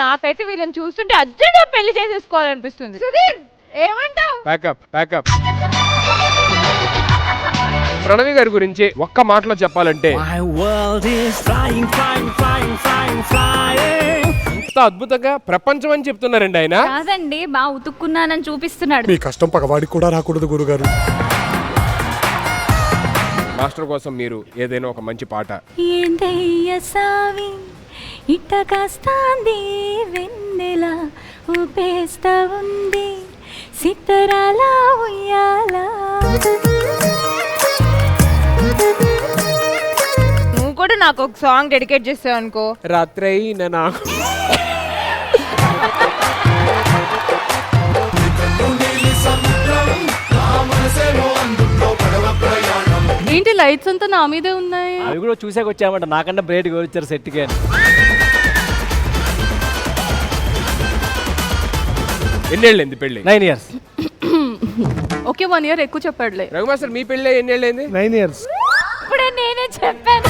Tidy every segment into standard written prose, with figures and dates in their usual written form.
నాకైతే వీళ్ళని చూస్తుంటే అర్జెంట్ పెళ్లి చేసేసుకోవాలనిపిస్తుంది. సుధీర్ ఏమంటావు? ప్యాకప్. ప్రణవి గారి గురించి ఒక్క మాటలో చెప్పాలంటే ఇంత అద్భుతంగా ప్రపంచం అని చెప్తున్నారండి ఆయన. కాదండి, బాగా ఉతుక్కున్నానని చూపిస్తున్నాడు. మీ కష్టం పగవాడికి కూడా రాకూడదు గురుగారు. మాస్టర్ కోసం మీరు ఏదైనా ఒక మంచి పాట. ఏందయ్య సావి ఇట్ట కాస్తాంది వెన్నెల ఊపేస్తా ఉంది సిత్తరాల ఉయ్యాల. నువ్వు కూడా నాకు ఒక సాంగ్ డెడికేట్ చేసావు అనుకో. రాత్రైన నాకు ఏంటి లైట్స్ అంతా నా మీదే ఉన్నాయి? అవి కూడా చూసాక వచ్చామంట, నాకన్నా బ్రేట్ వచ్చారు సెట్కి అని. ఎన్నేళ్ళైంది పెళ్ళి? 9 years. ఓకే 1 year ఎక్కువ చెప్పాడులే. రఘుమాస్టర్ మీ పెళ్ళి ఎన్నేళ్ళైంది? 9 years. ఇప్పుడే నేనే చెప్పాను.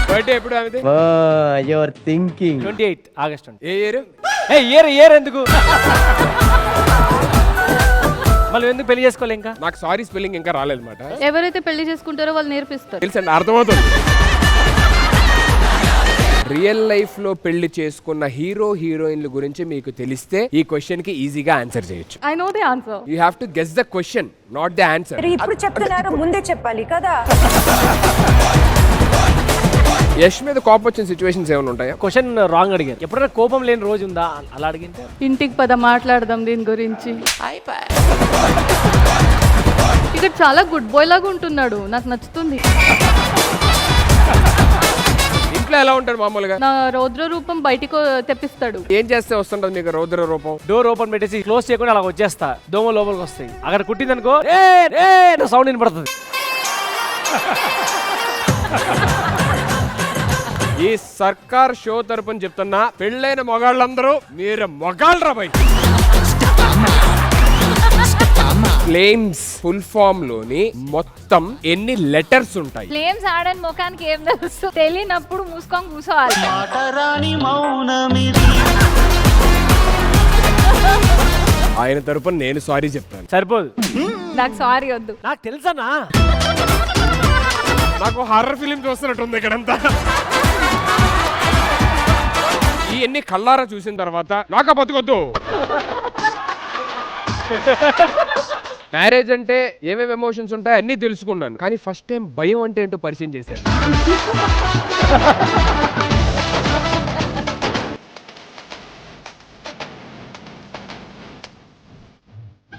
బర్త్డే ఎప్పుడు ఆమెది? Your thinking 28 August. A year? Year ఎందుకు మళ్ళీ ఎందుకు పెళ్లి చేసుకోవాలి? ఇంకా నాకు సారీ స్పెల్లింగ్ ఇంకా రాలేదన్నమాట. ఎవరైతే పెళ్లి చేసుకుంటారో వాళ్ళు నేర్పిస్తారు. తెలుసండి, అర్థమవుతుంది. రియల్ లైఫ్ లో పెళ్లి చేసుకున్న హీరో హీరోయిన్ల గురించి మీకు తెలిస్తే ఈ క్వశ్చన్ కి ఈజీగా ఆన్సర్ చేయొచ్చు. I know the answer. You have to guess the question, not the answer. ఇప్పుడు చెప్తున్నారు, ముందే చెప్పాలి కదా. యష్ మీద కోపం వచ్చిన సిచ్యువేషన్స్ ఏమైనా ఉంటాయా? క్వశ్చన్ రాంగ్ అడిగారు. ఎప్పుడైనా కోపం లేని రోజు ఉందా అలా అడిగితే? ఇంటికి పద మాట్లాడదాం దీని గురించి. ఇక్కడ చాలా గుడ్ బాయ్ లాగా ఉంటున్నాడు, నాకు నచ్చుతుంది. ఇంట్లో ఎలా ఉంటాడు మామూలుగా? నా రౌద్ర రూపం బయటికి తెప్పిస్తాడు. ఏం చేస్తే వస్తుంటది మీకు రౌద్ర రూపం? డోర్ ఓపెన్ పెట్టేసి క్లోజ్ చేయకుండా అలా వచ్చేస్తా, దోమ లోపలికి వస్తాయి. అక్కడ కుట్టిందనుకో సౌండ్ వినపడుతుంది. ఈ సర్కార్ షో తరపున చెప్తున్నా, పెళ్ళైన మొగాళ్ళందరూ మీరు మొగాళ్ళరా బై. ఫ్లేమ్స్ ఫుల్ ఫామ్ లోని మొత్తం ఎన్ని లెటర్స్ ఉంటాయి? ఫ్లేమ్స్ ఆడని ముఖానికి ఏం తెలుసు? తెలియనప్పుడు మూసుకొని కూర్చోవాలి. ఆయన తరపున నేను సారీ చెప్తాను. సరిపోదు, నాకు సారీ వద్దు. నాకు తెలుసన్నా. నాకు హారర్ ఫిలిం చూస్తున్నట్టుంది ఇక్కడంతా. ఈ ఎన్ని కళ్ళారా చూసిన తర్వాత నాకా బతుకొద్దు. మ్యారేజ్ అంటే ఏమేమి ఎమోషన్స్ ఉంటాయి అన్నీ తెలుసుకున్నాను, కానీ ఫస్ట్ టైం భయం అంటే ఏంటో పరిచయం చేశాను.